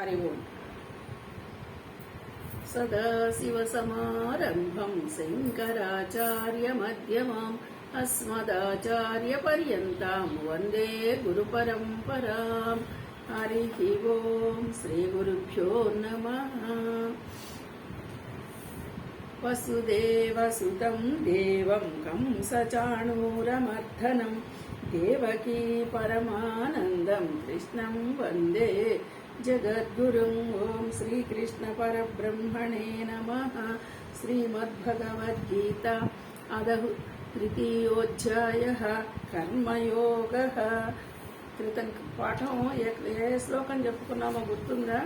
హరి ఓం. సదాశివసమారంభం శంకరాచార్యమధ్యమాం అస్మదాచార్యపర్యంతం వందే గురుపరంపరాం. హరి ఓం. శ్రీ గురుభ్యో నమః. వసుదేవసుతం దేవం కంసచాణూరమర్దనం దేవకీ పరమానందం కృష్ణం వందే జగద్గురుం. ఓం శ్రీకృష్ణ పరబ్రహ్మణే నమః. శ్రీమద్భగవద్గీత అదః తృతీయోధ్యాయః కర్మయోగః. క్రితం పాఠం ఏ శ్లోకం చెప్పుకున్నామో గుర్తుందా?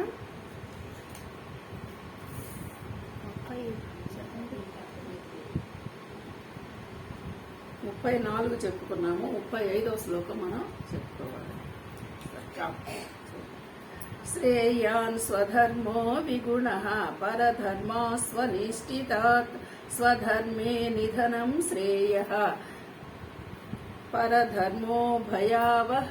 34 చెప్పుకున్నాము. 35వ శ్లోకం మనం చెప్పుకోవాలి. శ్రేయాన్ స్వధర్మో విగుణః పరధర్మా స్వనిష్ఠితాత్ స్వధర్మే నిధనం శ్రేయః పరధర్మో భయావహ.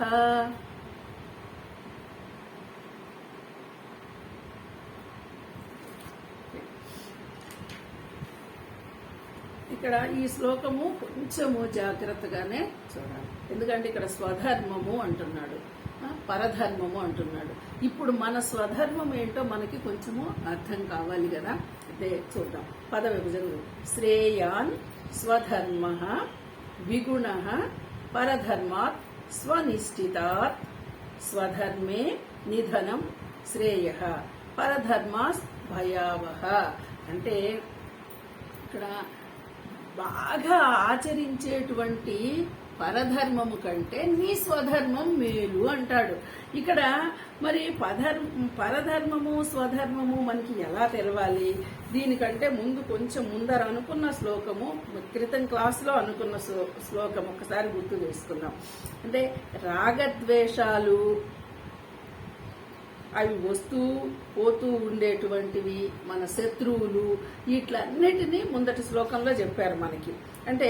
ఇక్కడ ఈ శ్లోకము కొంచెము జాగ్రత్తగానే చూడాలి. ఎందుకంటే ఇక్కడ స్వధర్మము అంటున్నాడు, పరధర్మము అంటున్నాడు. ఇప్పుడు మన స్వధర్మం ఏంటో మనకి కొంచెము అర్థం కావాలి కదా. అదే చూద్దాం. పద విభజన. శ్రేయాన్ స్వధర్మ విగుణ పరధర్మాత్ స్వనిష్ఠితాత్ స్వధర్మే నిధనం శ్రేయ పరధర్మా భయావహ. అంటే ఇక్కడ బాగా ఆచరించేటువంటి పరధర్మము కంటే నీ స్వధర్మం మేలు అంటాడు. ఇక్కడ మరి పరధర్మము స్వధర్మము మనకి ఎలా తెలవాలి? దీనికంటే ముందు కొంచెం ముందర అనుకున్న శ్లోకము, క్రితం క్లాసులో అనుకున్న శ్లోకం ఒకసారి గుర్తు చేసుకుందాం. అంటే రాగద్వేషాలు అవి వస్తూ పోతూ ఉండేటువంటివి, మన శత్రువులు, వీటిలన్నిటినీ ముందటి శ్లోకంలో చెప్పారు మనకి. అంటే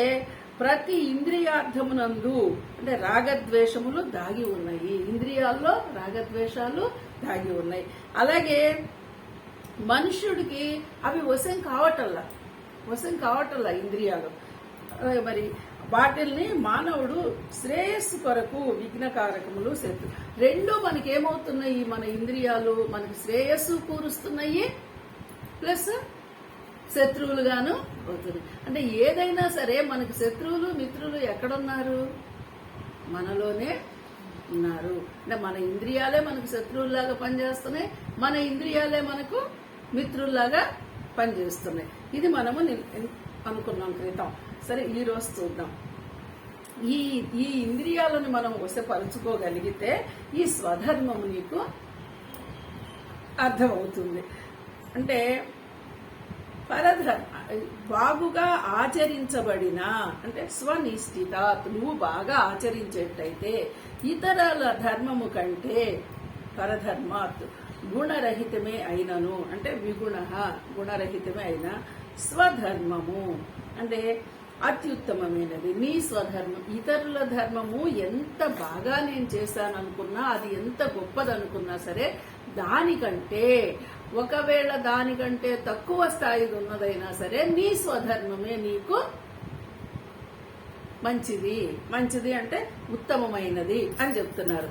ప్రతి ఇంద్రియార్థమునందు అంటే రాగద్వేషములు దాగి ఉన్నాయి. ఇంద్రియాల్లో రాగద్వేషాలు దాగి ఉన్నాయి. అలాగే మనుష్యుడికి అవి వశం కావటల్లా ఇంద్రియాలు. మరి వాటిల్ని మానవుడు శ్రేయస్సు కొరకు విఘ్నకారకములు శత్రు రెండు మనకేమవుతున్నాయి? మన ఇంద్రియాలు మనకి శ్రేయస్సు కూరుస్తున్నాయి, ప్లస్ శత్రువులుగాను అవుతుంది. అంటే ఏదైనా సరే మనకి శత్రువులు మిత్రులు ఎక్కడున్నారు? మనలోనే ఉన్నారు. అంటే మన ఇంద్రియాలే మనకు శత్రువుల్లాగా పనిచేస్తున్నాయి, మన ఇంద్రియాలే మనకు మిత్రుల్లాగా పనిచేస్తున్నాయి. ఇది మనము అనుకున్నాం క్రితం. సరే, ఈ రోజు చూద్దాం. ఈ ఇంద్రియాలను మనం వశపరుచుకోగలిగితే ఈ స్వధర్మము నీకు అర్థమవుతుంది. అంటే పరధర్మ బాగుగా ఆచరించబడిన అంటే స్వనిష్ఠితాత్ నువ్వు బాగా ఆచరించేటైతే ఇతరుల ధర్మము కంటే పరధర్మాత్ గుణరహితమే అయినను అంటే విగుణ గుణరహితమే అయిన స్వధర్మము అంటే అత్యుత్తమమైనది నీ స్వధర్మం. ఇతరుల ధర్మము ఎంత బాగా నేను చేశాననుకున్నా, అది ఎంత గొప్పదనుకున్నా సరే దానికంటే ఒకవేళ దానికంటే తక్కువ స్థాయిది ఉన్నదైనా సరే నీ స్వధర్మమే నీకు మంచిది అంటే ఉత్తమమైనది అని చెప్తున్నారు.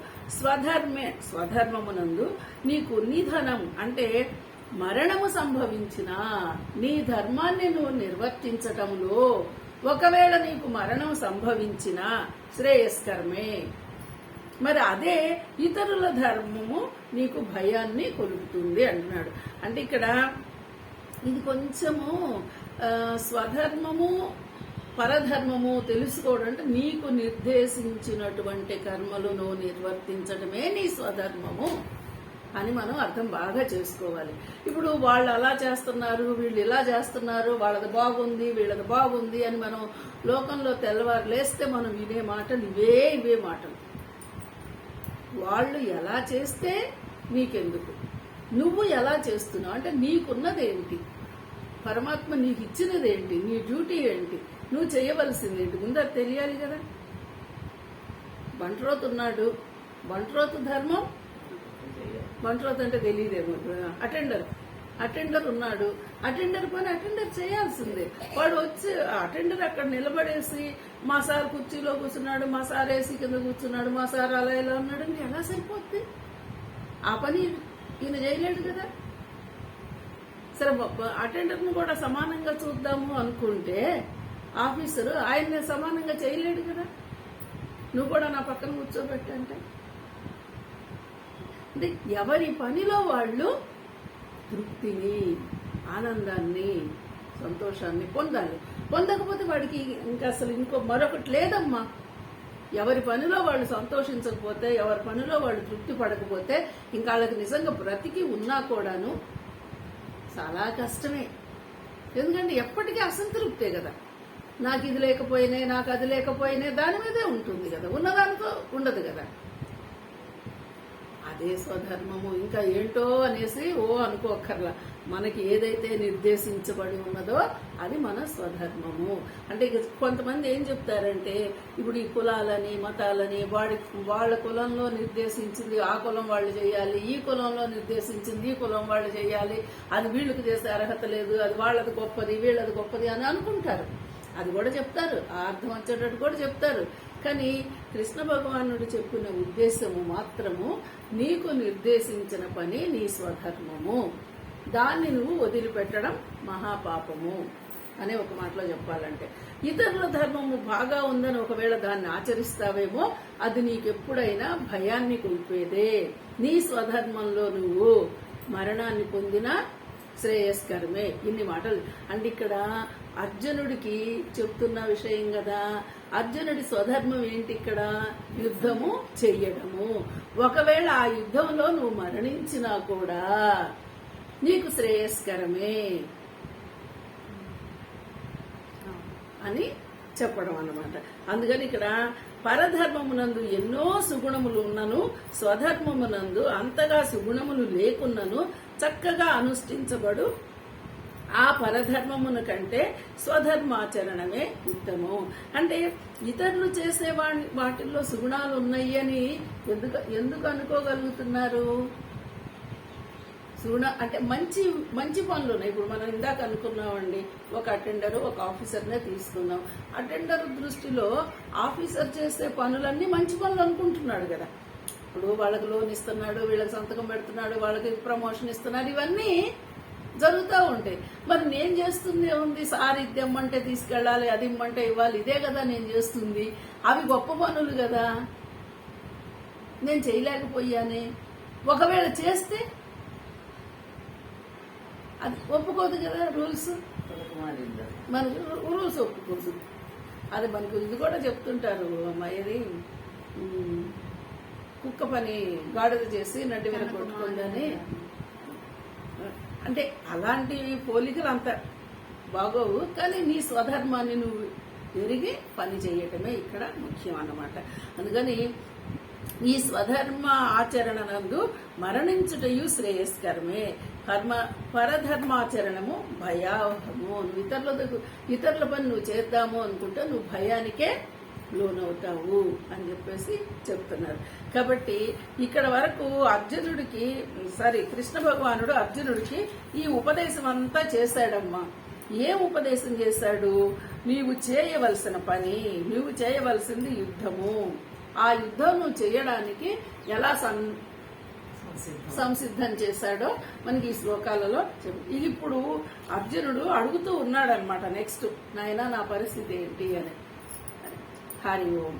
స్వధర్మమునందు నీకు నిధనం అంటే మరణము సంభవించిన నీ ధర్మాన్ని నువ్వు నిర్వర్తించటంలో ఒకవేళ నీకు మరణం సంభవించిన శ్రేయస్కరమే. మరి అదే ఇతరుల ధర్మము నీకు భయాన్ని కొలుపుతుంది అంటున్నాడు. అంటే ఇక్కడ ఇది కొంచెము స్వధర్మము పరధర్మము తెలుసుకోవడం అంటే నీకు నిర్దేశించినటువంటి కర్మలను నిర్వర్తించడమే నీ స్వధర్మము అని మనం అర్థం బాగా చేసుకోవాలి. ఇప్పుడు వాళ్ళు అలా చేస్తున్నారు, వీళ్ళు ఇలా చేస్తున్నారు, వాళ్ళది బాగుంది వీళ్ళది బాగుంది అని మనం లోకంలో తెల్లవారు లేస్తే మనం వినే మాటలు ఇవే మాటలు. వాళ్ళు ఎలా చేస్తే నీకెందుకు, నువ్వు ఎలా చేస్తున్నావు అంటే నీకున్నదేంటి, పరమాత్మ నీకు ఇచ్చినదేంటి, నీ డ్యూటీ ఏంటి, నువ్వు చేయవలసింది ఏంటి ముందు అది తెలియాలి కదా. బంట్రోతు ఉన్నాడు, బంట్రోతు ధర్మం బంట్రోత్ అంటే తెలియదేమో. అటెండర్ ఉన్నాడు, అటెండర్ పని అటెండర్ చేయాల్సిందే. వాడు వచ్చి అటెండర్ అక్కడ నిలబడేసి మా సార్ కుర్చీలో కూర్చున్నాడు, మా సార్ ఏసీ కింద కూర్చున్నాడు, మా సార్ అలా ఇలా ఉన్నాడు అంటే ఎలా సరిపోద్ది? ఆ పని ఈయన చేయలేడు కదా. సరే అటెండర్ను కూడా సమానంగా చూద్దాము అనుకుంటే ఆఫీసరు ఆయన్ని సమానంగా చేయలేడు కదా. నువ్వు కూడా నా పక్కన కూర్చోబెట్టంటే అంటే ఎవరి పనిలో వాళ్ళు తృప్తిని, ఆనందాన్ని, సంతోషాన్ని పొందాలి. పొందకపోతే వాడికి ఇంకా అసలు మరొకటి లేదమ్మా. ఎవరి పనిలో వాళ్ళు సంతోషించకపోతే, ఎవరి పనిలో వాళ్ళు తృప్తి పడకపోతే ఇంకా వాళ్ళకి నిజంగా బ్రతికి ఉన్నా కూడాను చాలా కష్టమే. ఎందుకంటే ఎప్పటికీ అసంతృప్తే కదా. నాకు ఇది లేకపోయినా, నాకు అది లేకపోయినా దాని మీదే ఉంటుంది కదా, ఉన్నదానితో ఉండదు కదా. అదే స్వధర్మము. ఇంకా ఏంటో అనేసి అనుకోక్కర్లా. మనకి ఏదైతే నిర్దేశించబడి ఉన్నదో అది మన స్వధర్మము. అంటే కొంతమంది ఏం చెప్తారంటే ఇప్పుడు ఈ కులాలని, మతాలని, వాళ్ళ కులంలో నిర్దేశించింది ఆ కులం వాళ్ళు చేయాలి, ఈ కులంలో నిర్దేశించింది ఈ కులం వాళ్ళు చేయాలి, అది వీళ్ళకి చేసే అర్హత లేదు, అది వాళ్ళది గొప్పది, వీళ్ళది గొప్పది అని అనుకుంటారు. అది కూడా చెప్తారు, ఆ అర్థం వచ్చేటట్టు కూడా చెప్తారు. కానీ కృష్ణ భగవానుడు చెప్పిన ఉద్దేశము మాత్రము నీకు నిర్దేశించిన పని నీ స్వధర్మము, దాన్ని నువ్వు వదిలిపెట్టడం మహాపాపము అనే ఒక మాటలో చెప్పాలంటే. ఇతరుల ధర్మము బాగా ఉందని ఒకవేళ దాన్ని ఆచరిస్తావేమో అది నీకెప్పుడైనా భయాన్ని కొల్పేదే. నీ స్వధర్మంలో నువ్వు మరణాన్ని పొందినా శ్రేయస్కరమే. ఇన్ని మాటలు అంటే ఇక్కడ అర్జునుడికి చెప్తున్న విషయం కదా. అర్జునుడి స్వధర్మం ఏంటి ఇక్కడ? యుద్ధము చెయ్యడము. ఒకవేళ ఆ యుద్ధంలో నువ్వు మరణించినా కూడా నీకు శ్రేయస్కరమే అని చెప్పడం అన్నమాట. అందుకని ఇక్కడ పరధర్మమునందు ఎన్నో సుగుణములు ఉన్నను, స్వధర్మమునందు అంతగా సుగుణములు లేకున్నను చక్కగా అనుష్ఠించబడు ఆ పరధర్మమున కంటే స్వధర్మాచరణమే ఉత్తమం. అంటే ఇతరులు చేసే వాటిల్లో సుగుణాలు ఉన్నాయి అని ఎందుకు అనుకోగలుగుతున్నారు? అంటే మంచి మంచి పనులు ఉన్నాయి. ఇప్పుడు మనం ఇందాక అనుకున్నామండి, ఒక అటెండర్, ఒక ఆఫీసర్నే తీసుకున్నాం. అటెండర్ దృష్టిలో ఆఫీసర్ చేసే పనులన్నీ మంచి పనులు అనుకుంటున్నాడు కదా. ఇప్పుడు వాళ్ళకి లోన్ ఇస్తున్నాడు, వీళ్ళకి సంతకం పెడుతున్నాడు, వాళ్ళకి ప్రమోషన్ ఇస్తున్నాడు, ఇవన్నీ జరుగుతూ ఉంటాయి. మరి నేను చేస్తుంది ఏముంది? సార్ ఇది ఇమ్మంటే తీసుకెళ్ళాలి, అది ఇమ్మంటే ఇవ్వాలి, ఇదే కదా నేను చేస్తుంది. అవి గొప్ప పనులు కదా, నేను చేయలేకపోయానే. ఒకవేళ చేస్తే అది ఒప్పుకోదు కదా. రూల్స్ మన రూల్స్ ఒప్పుకోదు. అది మనకు ఇది కూడా చెప్తుంటారు అమ్మా, ఏది కుక్క పని గాడిద చేసి నడ్డి మీద కొట్టుకుందని. అంటే అలాంటి పోలికలు అంత బాగోవు. కానీ నీ స్వధర్మాన్ని నువ్వు ఎరిగి పని చేయటమే ఇక్కడ ముఖ్యం అన్నమాట. అందుకని ఈ స్వధర్మ ఆచరణ నందు మరణించుటయు శ్రేయస్కరమే. పరధర్మాచరణము భయావహము. ఇతరుల పని నువ్వు చేద్దాము అనుకుంటే నువ్వు భయానికే లోనవుతావు అని చెప్పేసి చెప్తున్నారు. కాబట్టి ఇక్కడ వరకు కృష్ణ భగవానుడు అర్జునుడికి ఈ ఉపదేశం అంతా చేశాడమ్మా. ఏం ఉపదేశం చేశాడు? నీవు చేయవలసిన పని, నువ్వు చేయవలసింది యుద్ధము. ఆ యుద్ధం నువ్వు చేయడానికి ఎలా సంసిద్ధం చేశాడో మనకి ఈ శ్లోకాలలో ఇప్పుడు అర్జునుడు అడుగుతూ ఉన్నాడనమాట. నెక్స్ట్ నాయనా నా పరిస్థితి ఏంటి అని. హరి ఓం.